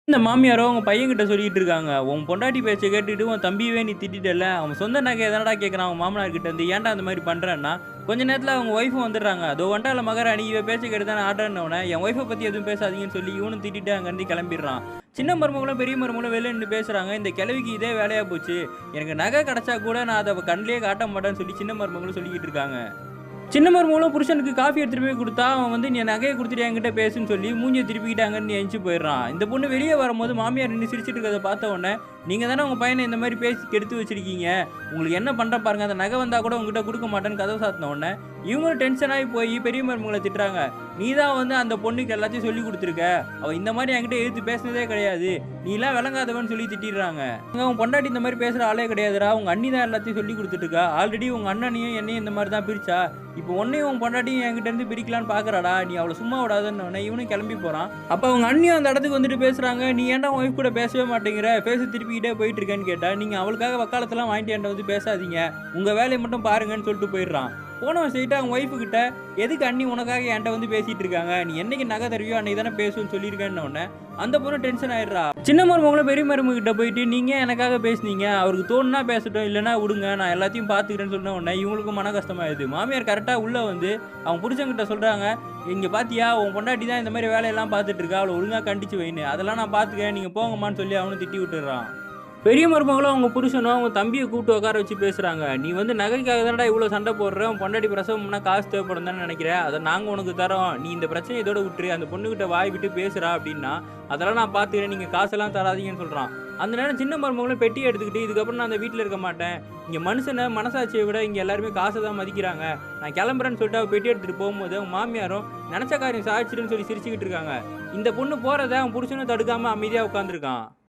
இந்த மாமியாரோ அவங்க பையன்கிட்ட சொல்லிட்டு இருக்காங்க. உன் பொண்டாட்டி பேச்ச கேட்டுட்டு உன் தம்பியவே நீ திட்டிட்டல்ல. அவன் சொந்த நகைய தானடா கேட்குறான் அவன் மாமனார் கிட்ட இருந்து. ஏன்டா அந்த மாரி பண்றேன்னா, கொஞ்ச நேரத்துல அவங்க ஒய்ஃபும் வந்துடுறாங்க. அதோ வந்துட்டால மகாராணி இவ பேச்ச கேட்டு தானே ஆடுறேன்னோனே, என் ஒய்ஃப பத்தி எதுவும் பேசாதீங்கன்னு சொல்லி இவனும் திட்டிட்டு அங்கருந்து கிளம்பிடுறான். சின்ன மருமகளும் பெரிய மருமகளும் வெளில நின்னு பேசுறாங்க. இந்த கிழவிக்கு இதே வேலையா போச்சு. எனக்கு நகை கிடைச்சா கூட நான் அத அவ கண்லயே காட்ட மாட்டேன்னு சொல்லி சின்ன மருமகளும் சொல்லிக்கிட்டு இருக்காங்க. சின்ன மருமகளும் புருஷனுக்கு காஃபி எடுத்துட்டு போய் குடுத்தா, அவன் வந்து "நீ நகைய குடுத்துட்டு என்கிட்ட பேசுன்னு" சொல்லி மூஞ்சிய திருப்பிக்கிட்டு அங்கருந்து எந்திச்சு போயிடுறான். இந்த பொண்ணு வெளிய வரும்போது மாமியார் நின்னு சிரிச்சுட்டு இருக்கிறத பார்த்த உடனே, "நீங்க தானே உங்க பையன இந்த மாரி பேசி கெடுத்து வச்சிருக்கீங்க. உங்களுக்கு என்ன பண்றேன் பாருங்க. அந்த நகை வந்தா கூட உங்ககிட்ட குடுக்க மாட்டேன்னு" கதவ சாத்துன உடனே, இவங்களும் டென்ஷன் ஆயி போய் பெரிய மருமகள திட்டுறாங்க. "நீ தான் வந்து அந்த பொண்ணுக்கு எல்லாத்தையும் சொல்லிக் குடுத்துருக்க. அவ இந்த மாரி என்கிட்ட எதிர்த்து பேசினதே கிடையாது. நீலாம் விளங்காதவன்னு" சொல்லி திட்டிடுறாங்க. "உன் பொண்டாட்டி இந்த மாரி பேசுற ஆளே கிடையாதுடா. உங்க அண்ணி தான் எல்லாத்தையும் சொல்லிக் குடுத்துட்டு இருக்கா. ஆல்ரெடி உங்க அண்ணனையும் என்னையும் இந்த மாரி தான் பிரிச்சா. இப்போ உன்னையும் உன் பொண்டாட்டியும் என்கிட்ட இருந்து பிரிக்கலான்னு பாக்குறாடா. நீ அவள சும்மா விடாதன்னோனே இவனும் கிளம்பி போறான். அப்ப அவங்க அண்ணியும் அந்த இடத்துக்கு வந்துட்டு பேசுறாங்க. "நீ ஏன்டா உன் ஒய்ஃப் கூட பேசவே மாட்டேங்கிற? பேச திருப்பிக்கிட்டே போயிட்டு இருக்கேன்னு" கேட்டா, "நீங்க அவளுக்காக வக்காலத்தெல்லாம் வாங்கிட்டு என்கிட்ட வந்து பேசாதீங்க. உங்க வேலைய மட்டும் பாருங்கன்னு" சொல்லிட்டு போயிடுறான். போனவன் ஸ்ட்ரெயிட்டா அவங்க ஒய்ஃபு கிட்ட, "எதுக்கு அண்ணி உனக்காக என்ட்ட வந்து பேசிட்டு இருக்காங்க? நீ என்னைக்கு நகை தருவியோ அன்னைக்கு தானே பேசுவேன்னு சொல்லியிருக்கேன்னோனே, அந்த பொண்ணு டென்ஷன் ஆயிடுறா. சின்ன மருமகளும் பெரிய மருமக கிட்ட போயிட்டு, "நீங்க ஏன் எனக்காக பேசுனீங்க? அவருக்கு தோணுனா பேசட்டும், இல்லன்னா விடுங்க. நான் எல்லாத்தையும் பார்த்துக்கிறேன்னு" சொன்ன உடனே இவங்களுக்கும் மன கஷ்டமாயிடுது. மாமியார் கரெக்ட்டா உள்ள வந்து அவங்க புருஷன்கிட்ட சொல்றாங்க, "இங்க பாத்தியா உன் பொண்டாட்டி தான் இந்த மாரி வேலையெல்லாம் பார்த்துட்டு இருக்கா. அவள ஒழுங்கா கண்டிச்சு வைன்னு. அதெல்லாம் நான் பார்த்துக்கிறேன். நீங்க போங்கம்மான்னு" சொல்லி அவனும் திட்டி விட்டுடுறான். பெரிய மருமகளும் அவங்க புருஷனும் அவங்க தம்பிய கூப்பிட்டு உட்கார வச்சு பேசுறாங்க. "நீ வந்து நகைக்காக தானடா இவ்வளோ சண்டை போடுற. உன் பொண்டாட்டி பிரசவம் பண்ணா காசு தேவைப்படும் தானே நினைக்கிற. அத நாங்க உனக்கு தர்றோம். நீ இந்த பிரச்சனைய இதோட விட்டுரு. அந்த பொண்ணுகிட்ட வாய் விட்டு பேசுறா" அப்படின்னா, "அதெல்லாம் நான் பார்த்துக்கிறேன். நீங்க காசெல்லாம் தராதீங்கன்னு" சொல்றான். அந்த நேரம் சின்ன மருமகளும் பெட்டிய எடுத்துக்கிட்டு, "இதுக்கப்புறம் நான் அந்த வீட்ல இருக்க மாட்டேன். இங்க மனுஷன மனசாட்சிய விட இங்க எல்லாருமே காச தான் மதிக்கிறாங்க. நான் கிளம்புறேன்னு" சொல்லிட்டு அவ பெட்டி எடுத்துட்டு போகும்போது, அவங்க மாமியாரும் "நெனச்ச காரியம் சாதிச்சிடுன்னு" சொல்லி சிரிச்சுக்கிட்டு இருக்காங்க. இந்த பொண்ணு போறத அவன் புருஷனும் தடுக்காம அமைதியா உட்கார்ந்துருக்கான்.